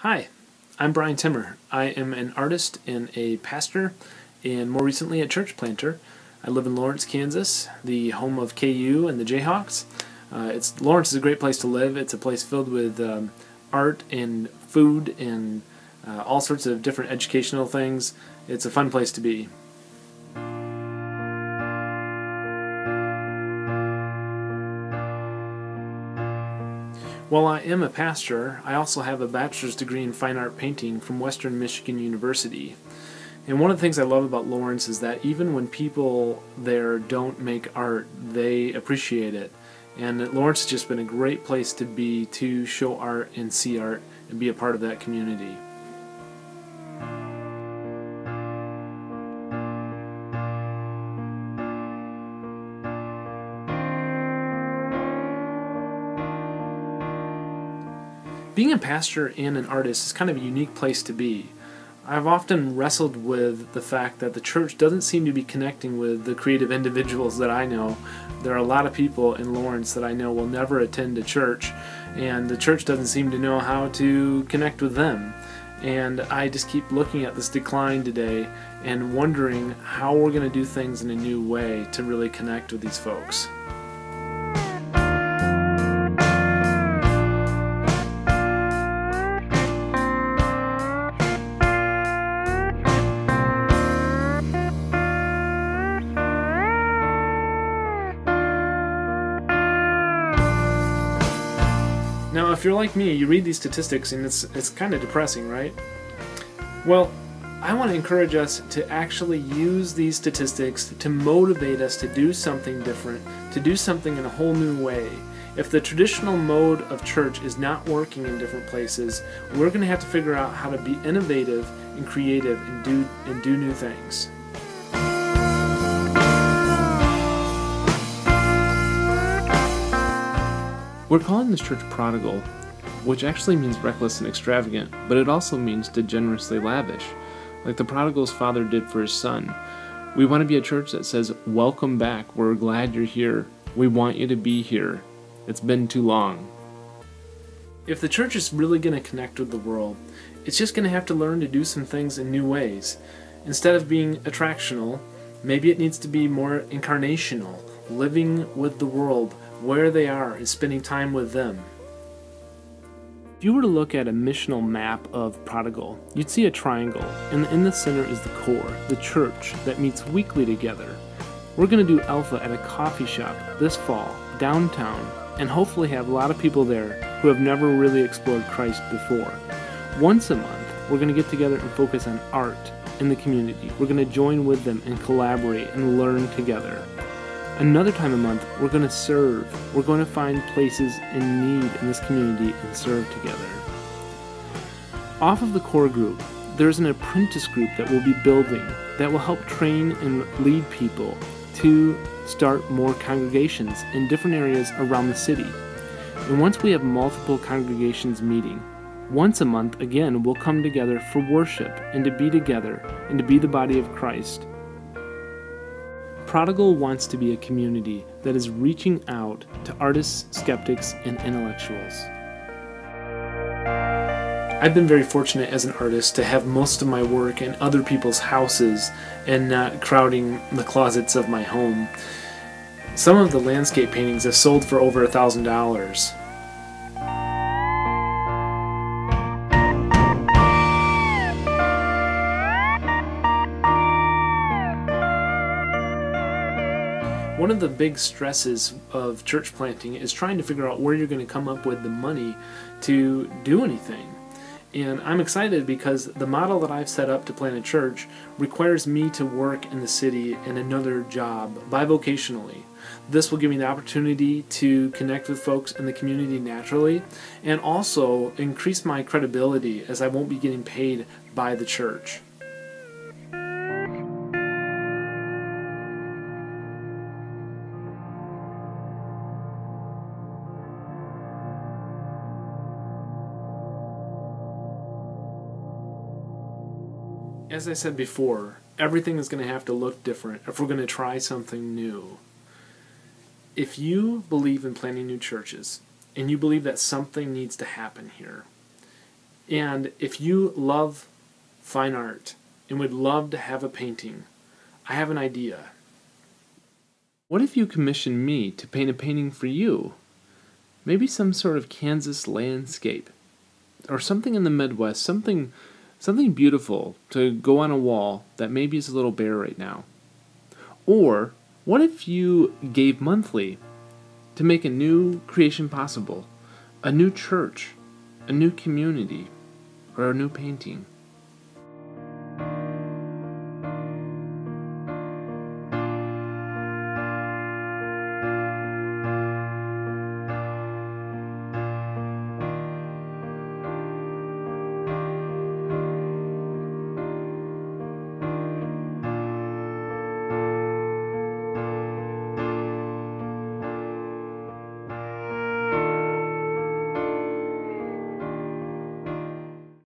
Hi, I'm Brian Timmer. I am an artist and a pastor, and more recently a church planter. I live in Lawrence, Kansas, the home of KU and the Jayhawks. Lawrence is a great place to live. It's a place filled with art and food and all sorts of different educational things. It's a fun place to be. While I am a pastor, I also have a bachelor's degree in fine art painting from Western Michigan University. And one of the things I love about Lawrence is that even when people there don't make art, they appreciate it. And Lawrence has just been a great place to be, to show art and see art and be a part of that community. Being a pastor and an artist is kind of a unique place to be. I've often wrestled with the fact that the church doesn't seem to be connecting with the creative individuals that I know. There are a lot of people in Lawrence that I know will never attend a church, and the church doesn't seem to know how to connect with them. And I just keep looking at this decline today and wondering how we're going to do things in a new way to really connect with these folks. Now, if you're like me, you read these statistics and it's kind of depressing, right? Well, I want to encourage us to actually use these statistics to motivate us to do something different, to do something in a whole new way. If the traditional mode of church is not working in different places, we're going to have to figure out how to be innovative and creative and do new things. We're calling this church Prodigal, which actually means reckless and extravagant, but it also means to generously lavish, like the prodigal's father did for his son. We want to be a church that says, "Welcome back, we're glad you're here, we want you to be here, it's been too long." If the church is really going to connect with the world, it's just going to have to learn to do some things in new ways. Instead of being attractional, maybe it needs to be more incarnational, living with the world where they are and spending time with them. If you were to look at a missional map of Prodigal, you'd see a triangle, and in the center is the core, the church that meets weekly together. We're going to do Alpha at a coffee shop this fall, downtown, and hopefully have a lot of people there who have never really explored Christ before. Once a month, we're going to get together and focus on art in the community. We're going to join with them and collaborate and learn together. Another time a month, we're going to serve. We're going to find places in need in this community and serve together. Off of the core group, there's an apprentice group that we'll be building that will help train and lead people to start more congregations in different areas around the city. And once we have multiple congregations meeting, once a month, again, we'll come together for worship and to be together and to be the body of Christ. Prodigal wants to be a community that is reaching out to artists, skeptics, and intellectuals. I've been very fortunate as an artist to have most of my work in other people's houses and not crowding the closets of my home. Some of the landscape paintings have sold for over $1,000. One of the big stresses of church planting is trying to figure out where you're going to come up with the money to do anything. And I'm excited because the model that I've set up to plant a church requires me to work in the city in another job bivocationally. This will give me the opportunity to connect with folks in the community naturally and also increase my credibility as I won't be getting paid by the church. As I said before, everything is going to have to look different if we're going to try something new. If you believe in planting new churches, and you believe that something needs to happen here, And if you love fine art and would love to have a painting, I have an idea. What if you commission me to paint a painting for you? Maybe some sort of Kansas landscape, or something in the Midwest, something beautiful to go on a wall that maybe is a little bare right now. Or what if you gave monthly to make a new creation possible, a new church, a new community, or a new painting?